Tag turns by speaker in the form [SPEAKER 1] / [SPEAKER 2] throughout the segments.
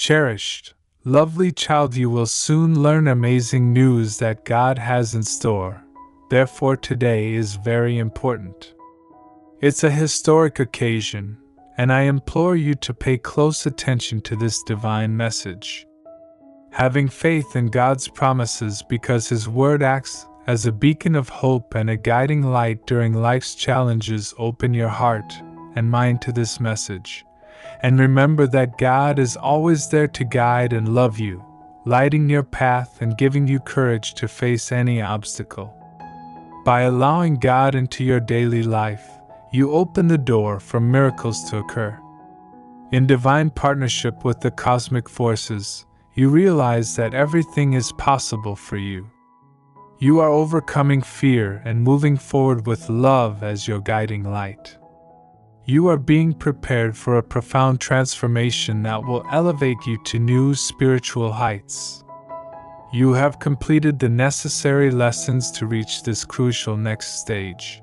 [SPEAKER 1] Cherished, lovely child, you will soon learn amazing news that God has in store. Therefore, today is very important. It's a historic occasion, and I implore you to pay close attention to this divine message. Having faith in God's promises because His Word acts as a beacon of hope and a guiding light during life's challenges, open your heart and mind to this message. And remember that God is always there to guide and love you, lighting your path and giving you courage to face any obstacle. By allowing God into your daily life, you open the door for miracles to occur. In divine partnership with the cosmic forces, you realize that everything is possible for you. You are overcoming fear and moving forward with love as your guiding light. You are being prepared for a profound transformation that will elevate you to new spiritual heights. You have completed the necessary lessons to reach this crucial next stage.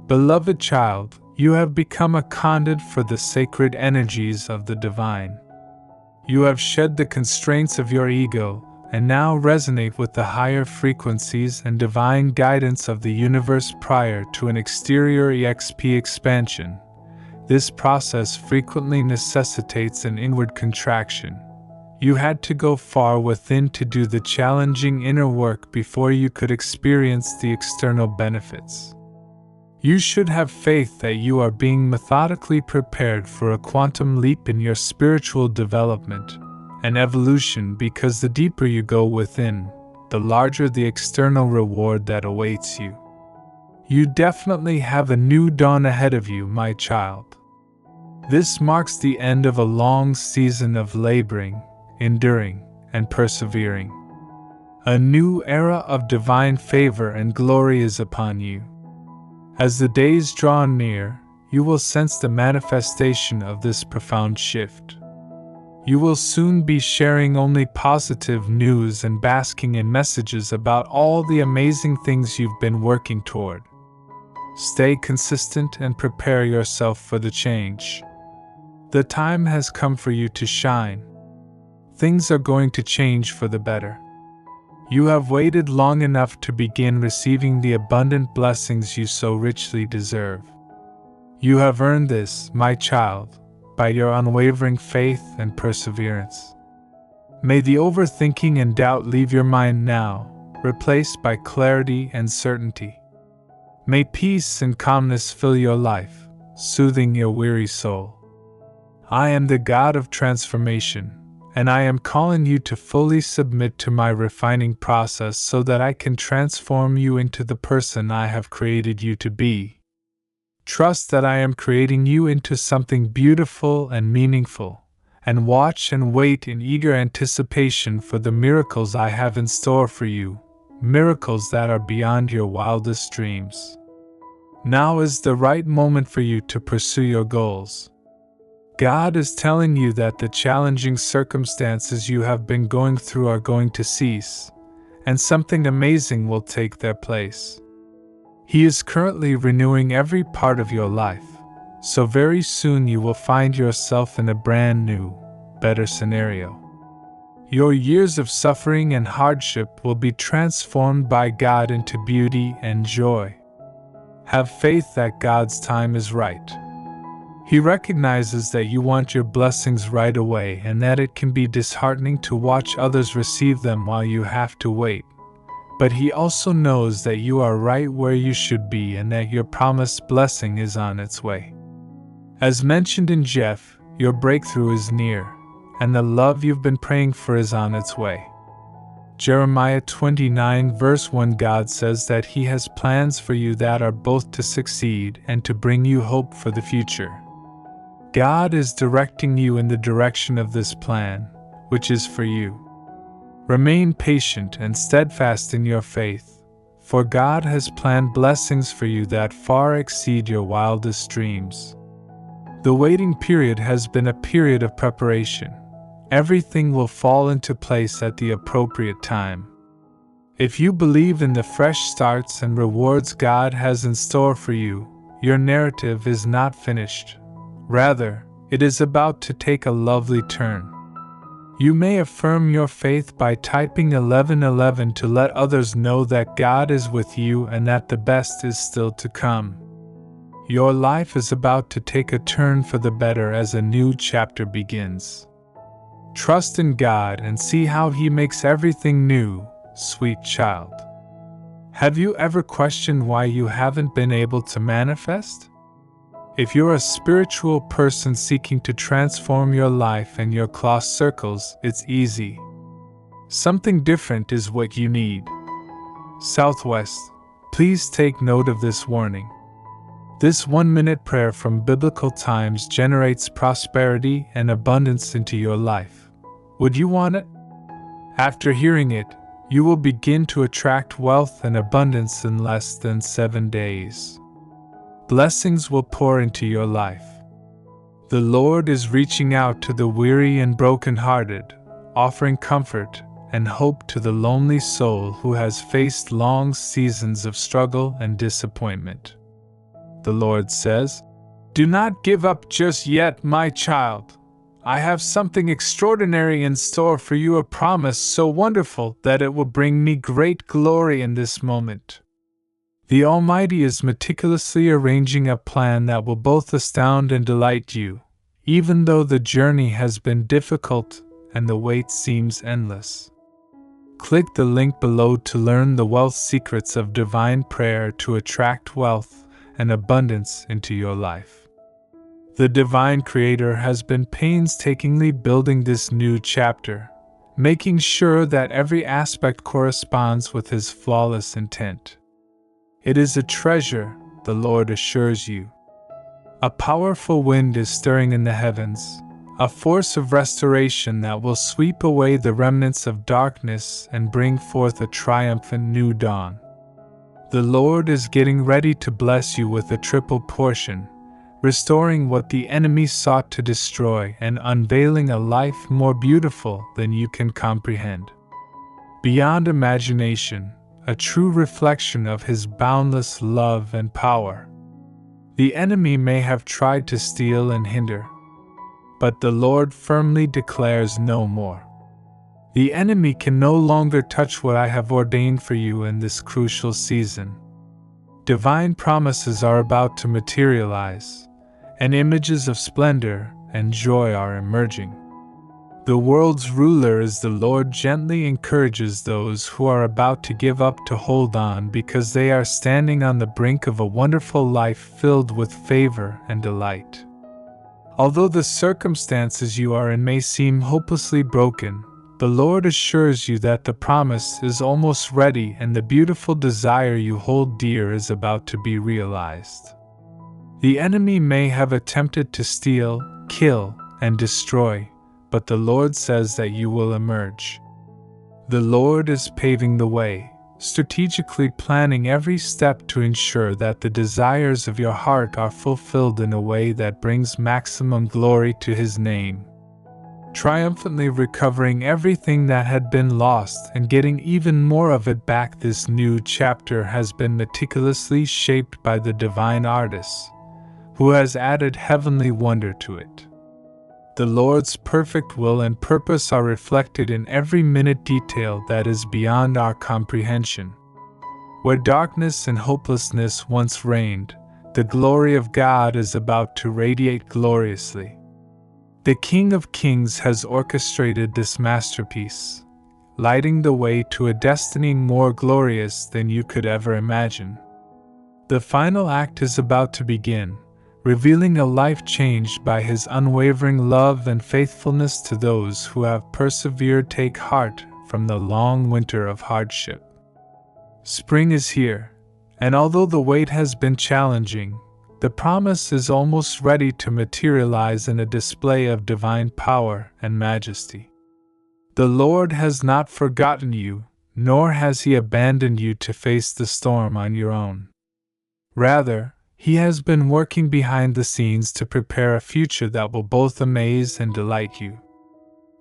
[SPEAKER 1] Beloved child, you have become a conduit for the sacred energies of the divine. You have shed the constraints of your ego and now resonate with the higher frequencies and divine guidance of the universe prior to an exterior EXP expansion. This process frequently necessitates an inward contraction. You had to go far within to do the challenging inner work before you could experience the external benefits. You should have faith that you are being methodically prepared for a quantum leap in your spiritual development and evolution, because the deeper you go within, the larger the external reward that awaits you. You definitely have a new dawn ahead of you, my child. This marks the end of a long season of laboring, enduring, and persevering. A new era of divine favor and glory is upon you. As the days draw near, you will sense the manifestation of this profound shift. You will soon be sharing only positive news and basking in messages about all the amazing things you've been working toward. Stay consistent and prepare yourself for the change. The time has come for you to shine. Things are going to change for the better. You have waited long enough to begin receiving the abundant blessings you so richly deserve. You have earned this, my child, by your unwavering faith and perseverance. May the overthinking and doubt leave your mind now, replaced by clarity and certainty. May peace and calmness fill your life, soothing your weary soul. I am the God of transformation, and I am calling you to fully submit to my refining process so that I can transform you into the person I have created you to be. Trust that I am creating you into something beautiful and meaningful, and watch and wait in eager anticipation for the miracles I have in store for you, miracles that are beyond your wildest dreams. Now is the right moment for you to pursue your goals. God is telling you that the challenging circumstances you have been going through are going to cease, and something amazing will take their place. He is currently renewing every part of your life, so very soon you will find yourself in a brand new, better scenario. Your years of suffering and hardship will be transformed by God into beauty and joy. Have faith that God's time is right. He recognizes that you want your blessings right away and that it can be disheartening to watch others receive them while you have to wait. But He also knows that you are right where you should be and that your promised blessing is on its way. As mentioned in Jeff, your breakthrough is near, and the love you've been praying for is on its way. Jeremiah 29 verse 1, God says that He has plans for you that are both to succeed and to bring you hope for the future. God is directing you in the direction of this plan, which is for you. Remain patient and steadfast in your faith, for God has planned blessings for you that far exceed your wildest dreams. The waiting period has been a period of preparation. Everything will fall into place at the appropriate time. If you believe in the fresh starts and rewards God has in store for you, your narrative is not finished. Rather, it is about to take a lovely turn. You may affirm your faith by typing 1111 to let others know that God is with you and that the best is still to come. Your life is about to take a turn for the better as a new chapter begins. Trust in God and see how He makes everything new, sweet child. Have you ever questioned why you haven't been able to manifest? If you're a spiritual person seeking to transform your life and your closed circles, it's easy. Something different is what you need. Southwest, please take note of this warning. This 1-minute prayer from biblical times generates prosperity and abundance into your life. Would you want it? After hearing it, you will begin to attract wealth and abundance in less than 7 days. Blessings will pour into your life. The Lord is reaching out to the weary and brokenhearted, offering comfort and hope to the lonely soul who has faced long seasons of struggle and disappointment. The Lord says, "Do not give up just yet, my child. I have something extraordinary in store for you, a promise so wonderful that it will bring me great glory in this moment." The Almighty is meticulously arranging a plan that will both astound and delight you, even though the journey has been difficult and the wait seems endless. Click the link below to learn the wealth secrets of divine prayer to attract wealth and abundance into your life. The Divine Creator has been painstakingly building this new chapter, making sure that every aspect corresponds with His flawless intent. It is a treasure, the Lord assures you. A powerful wind is stirring in the heavens, a force of restoration that will sweep away the remnants of darkness and bring forth a triumphant new dawn. The Lord is getting ready to bless you with a triple portion, restoring what the enemy sought to destroy and unveiling a life more beautiful than you can comprehend. Beyond imagination, a true reflection of His boundless love and power. The enemy may have tried to steal and hinder, but the Lord firmly declares no more. The enemy can no longer touch what I have ordained for you in this crucial season. Divine promises are about to materialize, and images of splendor and joy are emerging. The world's ruler is the Lord gently encourages those who are about to give up to hold on because they are standing on the brink of a wonderful life filled with favor and delight. Although the circumstances you are in may seem hopelessly broken, the Lord assures you that the promise is almost ready and the beautiful desire you hold dear is about to be realized. The enemy may have attempted to steal, kill, and destroy, but the Lord says that you will emerge. The Lord is paving the way, strategically planning every step to ensure that the desires of your heart are fulfilled in a way that brings maximum glory to His name. Triumphantly recovering everything that had been lost and getting even more of it back, this new chapter has been meticulously shaped by the divine artist, who has added heavenly wonder to it. The Lord's perfect will and purpose are reflected in every minute detail that is beyond our comprehension. Where darkness and hopelessness once reigned, the glory of God is about to radiate gloriously. The King of Kings has orchestrated this masterpiece, lighting the way to a destiny more glorious than you could ever imagine. The final act is about to begin, revealing a life changed by His unwavering love and faithfulness to those who have persevered. Take heart from the long winter of hardship. Spring is here, and although the wait has been challenging, the promise is almost ready to materialize in a display of divine power and majesty. The Lord has not forgotten you, nor has He abandoned you to face the storm on your own. Rather, He has been working behind the scenes to prepare a future that will both amaze and delight you.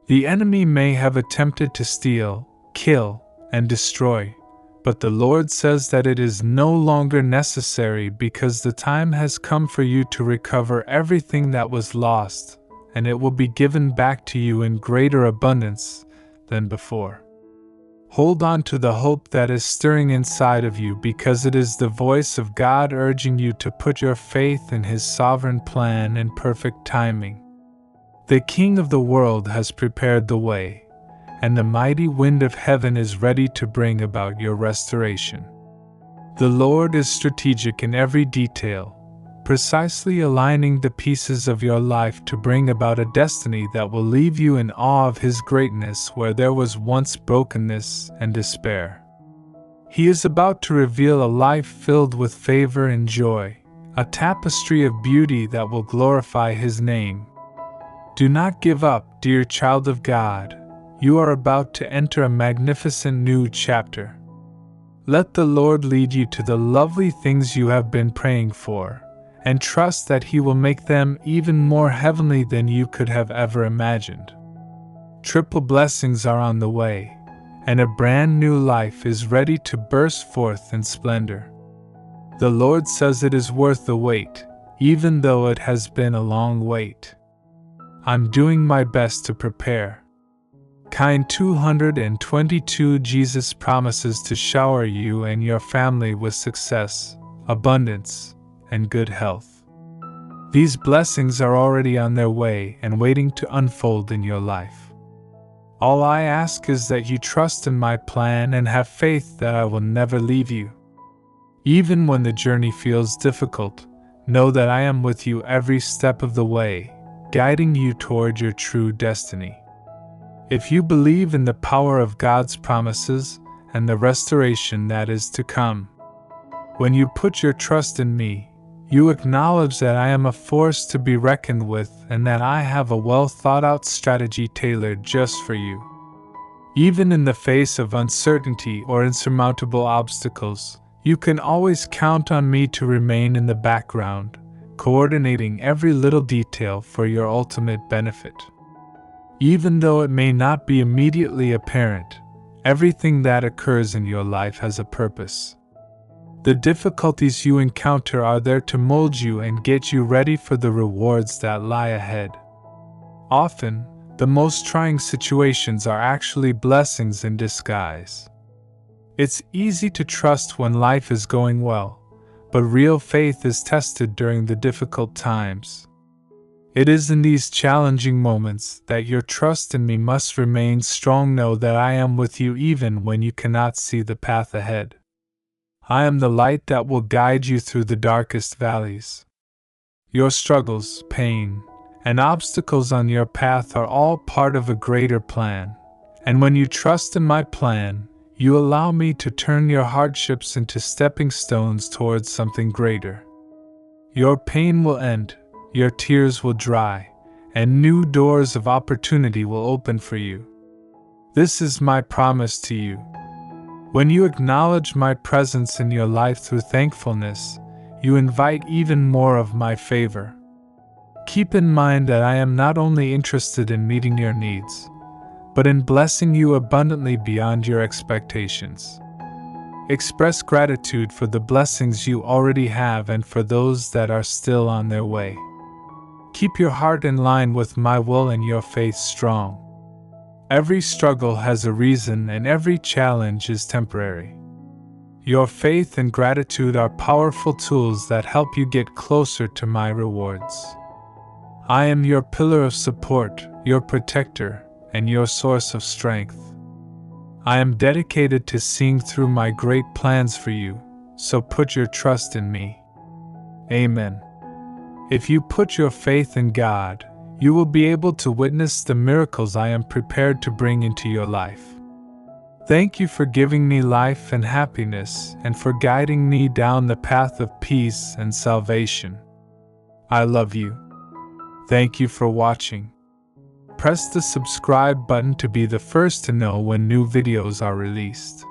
[SPEAKER 1] The enemy may have attempted to steal, kill, and destroy, but the Lord says that it is no longer necessary because the time has come for you to recover everything that was lost, and it will be given back to you in greater abundance than before. Hold on to the hope that is stirring inside of you, because it is the voice of God urging you to put your faith in His sovereign plan and perfect timing. The King of the world has prepared the way, and the mighty wind of heaven is ready to bring about your restoration. The Lord is strategic in every detail, precisely aligning the pieces of your life to bring about a destiny that will leave you in awe of His greatness where there was once brokenness and despair. He is about to reveal a life filled with favor and joy, a tapestry of beauty that will glorify His name. Do not give up, dear child of God. You are about to enter a magnificent new chapter. Let the Lord lead you to the lovely things you have been praying for, and trust that He will make them even more heavenly than you could have ever imagined. Triple blessings are on the way, and a brand new life is ready to burst forth in splendor. The Lord says it is worth the wait, even though it has been a long wait. I'm doing my best to prepare. Kind 222. Jesus promises to shower you and your family with success, abundance, and good health. These blessings are already on their way and waiting to unfold in your life. All I ask is that you trust in my plan and have faith that I will never leave you. Even when the journey feels difficult, know that I am with you every step of the way, guiding you toward your true destiny. If you believe in the power of God's promises and the restoration that is to come, when you put your trust in me, you acknowledge that I am a force to be reckoned with and that I have a well-thought-out strategy tailored just for you. Even in the face of uncertainty or insurmountable obstacles, you can always count on me to remain in the background, coordinating every little detail for your ultimate benefit. Even though it may not be immediately apparent, everything that occurs in your life has a purpose. The difficulties you encounter are there to mold you and get you ready for the rewards that lie ahead. Often, the most trying situations are actually blessings in disguise. It's easy to trust when life is going well, but real faith is tested during the difficult times. It is in these challenging moments that your trust in me must remain strong. Know that I am with you even when you cannot see the path ahead. I am the light that will guide you through the darkest valleys. Your struggles, pain, and obstacles on your path are all part of a greater plan, and when you trust in my plan, you allow me to turn your hardships into stepping stones towards something greater. Your pain will end, your tears will dry, and new doors of opportunity will open for you. This is my promise to you. When you acknowledge my presence in your life through thankfulness, you invite even more of my favor. Keep in mind that I am not only interested in meeting your needs, but in blessing you abundantly beyond your expectations. Express gratitude for the blessings you already have and for those that are still on their way. Keep your heart in line with my will and your faith strong. Every struggle has a reason and every challenge is temporary. Your faith and gratitude are powerful tools that help you get closer to my rewards. I am your pillar of support, your protector, and your source of strength. I am dedicated to seeing through my great plans for you, so put your trust in me. Amen. If you put your faith in God, you will be able to witness the miracles I am prepared to bring into your life. Thank you for giving me life and happiness and for guiding me down the path of peace and salvation. I love you. Thank you for watching. Press the subscribe button to be the first to know when new videos are released.